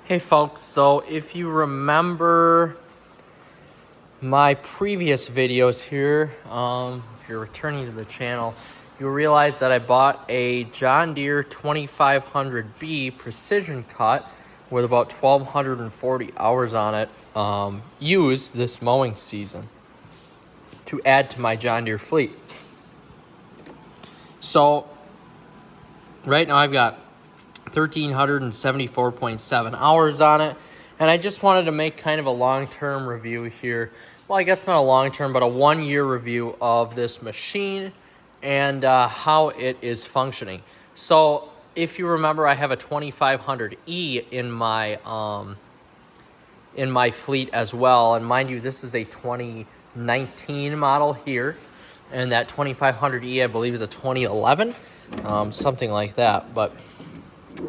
Hey folks, so if you remember my previous videos here, if you're returning to the channel, you'll realize that I bought a John Deere 2500B precision cut with about 1,240 hours on it, used this mowing season to add to my John Deere fleet. So right now I've got 1,374.7 hours on it, and I just wanted to make kind of a long-term review here. Well, I guess not a long-term, but a one-year review of this machine and how it is functioning. So if you remember, I have a 2500E in my fleet as well, and mind you, this is a 2019 model here, and that 2500E I believe is a 2011, something like that. But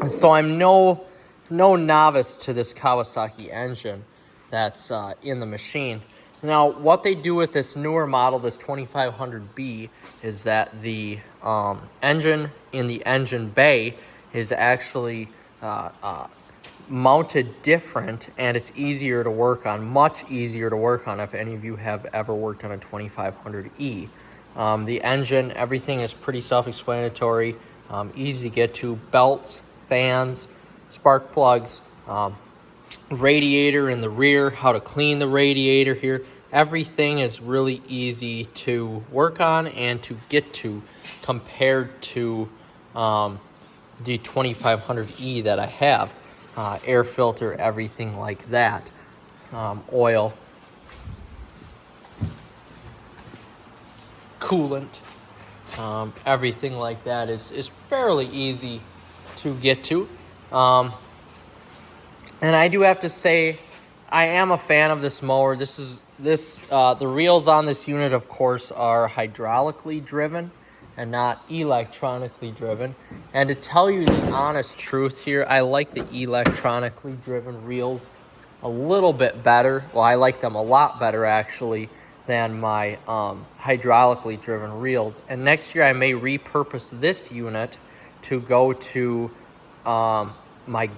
so I'm no novice to this Kawasaki engine that's in the machine. Now, what they do with this newer model, this 2500B, is that the engine in the engine bay is actually mounted different, and it's easier to work on, much easier to work on if any of you have ever worked on a 2500E. The engine, everything is pretty self-explanatory, easy to get to. Belts, fans, spark plugs, radiator in the rear, how to clean the radiator here. Everything is really easy to work on and to get to compared to the 2500E that I have. Air filter, everything like that. Oil, coolant, everything like that is fairly easy to get to. And I do have to say, I am a fan of this mower. The reels on this unit, of course, are hydraulically driven and not electronically driven. And to tell you the honest truth here, I like the electronically driven reels a little bit better. Well, I like them a lot better, actually, than my hydraulically driven reels. And next year I may repurpose this unit to go to my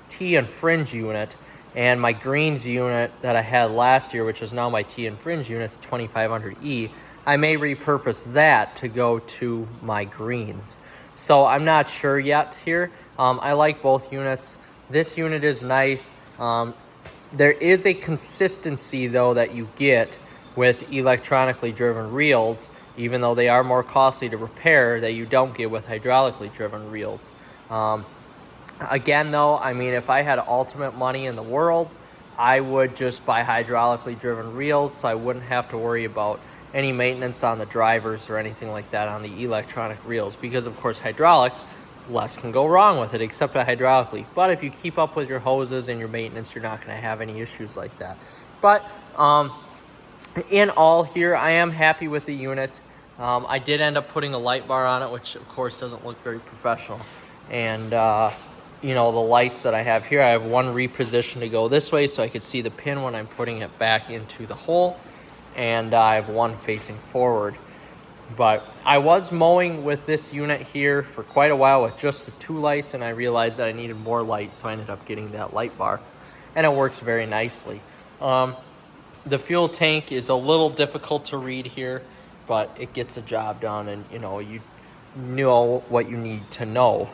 T and fringe unit, and my greens unit that I had last year, which is now my T and fringe unit, the 2500E, I may repurpose that to go to my greens. So I'm not sure yet here. I like both units. This unit is nice. There is a consistency, though, that you get with electronically driven reels, even though they are more costly to repair, that you don't get with hydraulically driven reels. Again, though, I mean, if I had ultimate money in the world, I would just buy hydraulically driven reels, so I wouldn't have to worry about any maintenance on the drivers or anything like that on the electronic reels, because of course hydraulics, less can go wrong with it except a hydraulic leak. But if you keep up with your hoses and your maintenance, you're not going to have any issues like that. But in all here, I am happy with the unit. I did end up putting a light bar on it, which of course doesn't look very professional. And you know, the lights that I have here, I have one repositioned to go this way so I could see the pin when I'm putting it back into the hole, and I have one facing forward. But I was mowing with this unit here for quite a while with just the two lights, and I realized that I needed more light, so I ended up getting that light bar, and it works very nicely. The fuel tank is a little difficult to read here, but it gets the job done, and you know what you need to know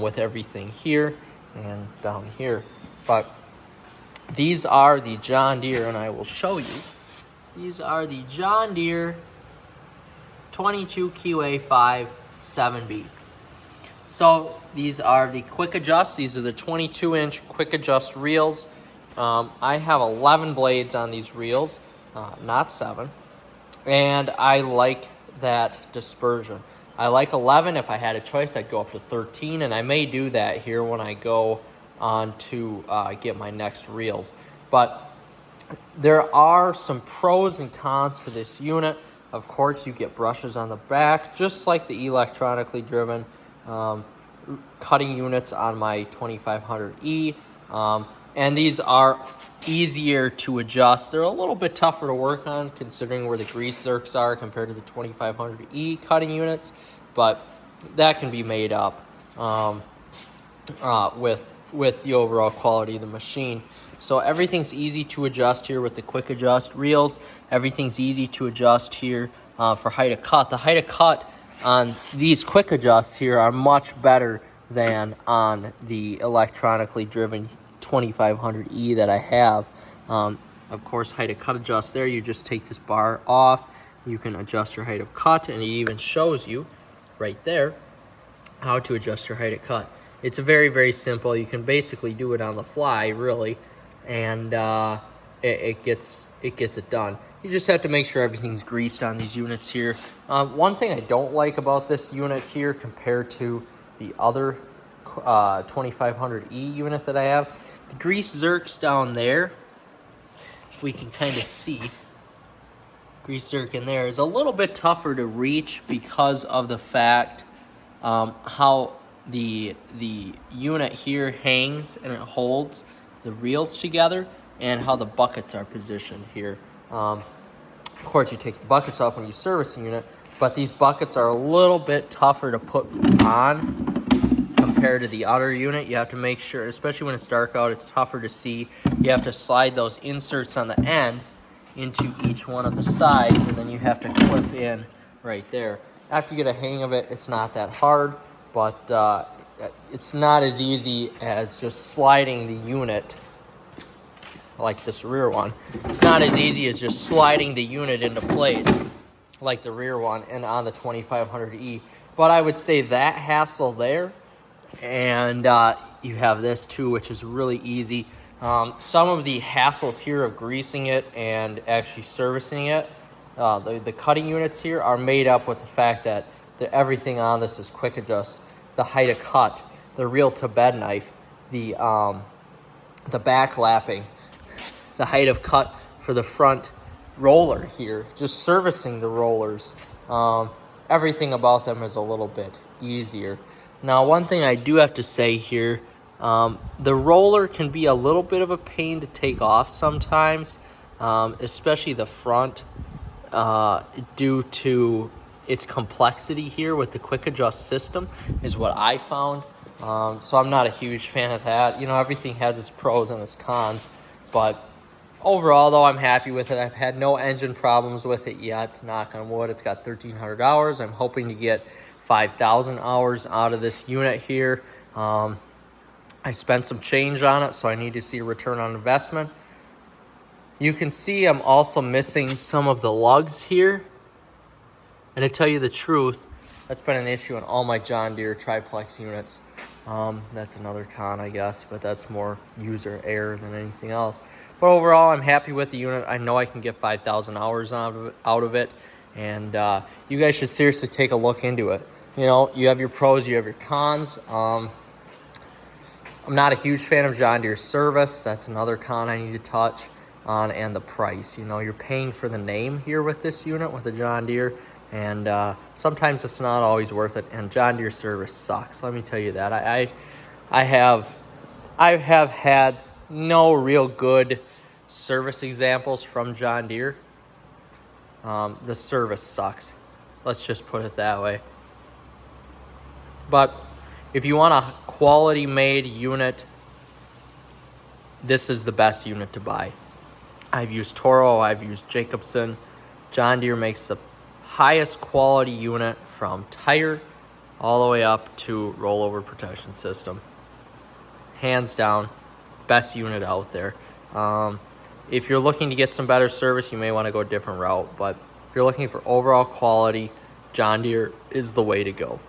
with everything here and down here. But these are the John Deere, and I will show you. These are the John Deere 22QA5 7B. So these are the quick adjust. These are the 22-inch quick adjust reels. I have 11 blades on these reels, not 7. And I like that dispersion. I like 11. If I had a choice, I'd go up to 13, and I may do that here when I go on to get my next reels. But there are some pros and cons to this unit. Of course, you get brushes on the back, just like the electronically driven cutting units on my 2500E. And these are easier to adjust. They're a little bit tougher to work on considering where the grease zerks are compared to the 2500E cutting units, but that can be made up with with the overall quality of the machine. So everything's easy to adjust here with the quick adjust reels. Everything's easy to adjust here for height of cut. The height of cut on these quick adjusts here are much better than on the electronically driven 2500E that I have. Of course, height of cut adjust there, you just take this bar off, you can adjust your height of cut, and it even shows you right there how to adjust your height of cut. It's very, very simple. You can basically do it on the fly, really, and it gets it done. You just have to make sure everything's greased on these units here. One thing I don't like about this unit here compared to the other 2500E unit that I have, the grease zerks down there, we can kind of see grease zerk in there is a little bit tougher to reach because of the fact how the unit here hangs and it holds the reels together, and how the buckets are positioned here. Of course, you take the buckets off when you service the unit, but these buckets are a little bit tougher to put on compared to the other unit. You have to make sure, especially when it's dark out, it's tougher to see. You have to slide those inserts on the end into each one of the sides, and then you have to clip in right there. After you get a hang of it, it's not that hard, but it's not as easy as just sliding the unit like this rear one. It's not as easy as just sliding the unit into place like the rear one and on the 2500E. But I would say that hassle there, and you have this too, which is really easy. Some of the hassles here of greasing it and actually servicing it, the cutting units here are made up with the fact that everything on this is quick adjust. The height of cut, the reel to bed knife, the back lapping, the height of cut for the front roller here, just servicing the rollers. Everything about them is a little bit easier. Now, one thing I do have to say here, the roller can be a little bit of a pain to take off sometimes, especially the front, due to its complexity here with the quick adjust system is what I found. So I'm not a huge fan of that. You know, everything has its pros and its cons, but overall, though, I'm happy with it. I've had no engine problems with it yet, knock on wood. It's got 1,300 hours. I'm hoping to get 5,000 hours out of this unit here. I spent some change on it, so I need to see a return on investment. You can see I'm also missing some of the lugs here. And to tell you the truth, that's been an issue on all my John Deere Triplex units. That's another con, I guess, but that's more user error than anything else. But overall, I'm happy with the unit. I know I can get 5,000 hours out of it, and you guys should seriously take a look into it. You know, you have your pros, you have your cons. I'm not a huge fan of John Deere service. That's another con I need to touch on, and the price. You know, you're paying for the name here with this unit, with the John Deere, and sometimes it's not always worth it, and John Deere service sucks. Let me tell you that. I have had no real good service examples from John Deere. The service sucks. Let's just put it that way. But if you want a quality made unit, this is the best unit to buy. I've used Toro, I've used Jacobson. John Deere makes the highest quality unit from tire all the way up to rollover protection system. Hands down, best unit out there. If you're looking to get some better service, you may want to go a different route. But if you're looking for overall quality, John Deere is the way to go.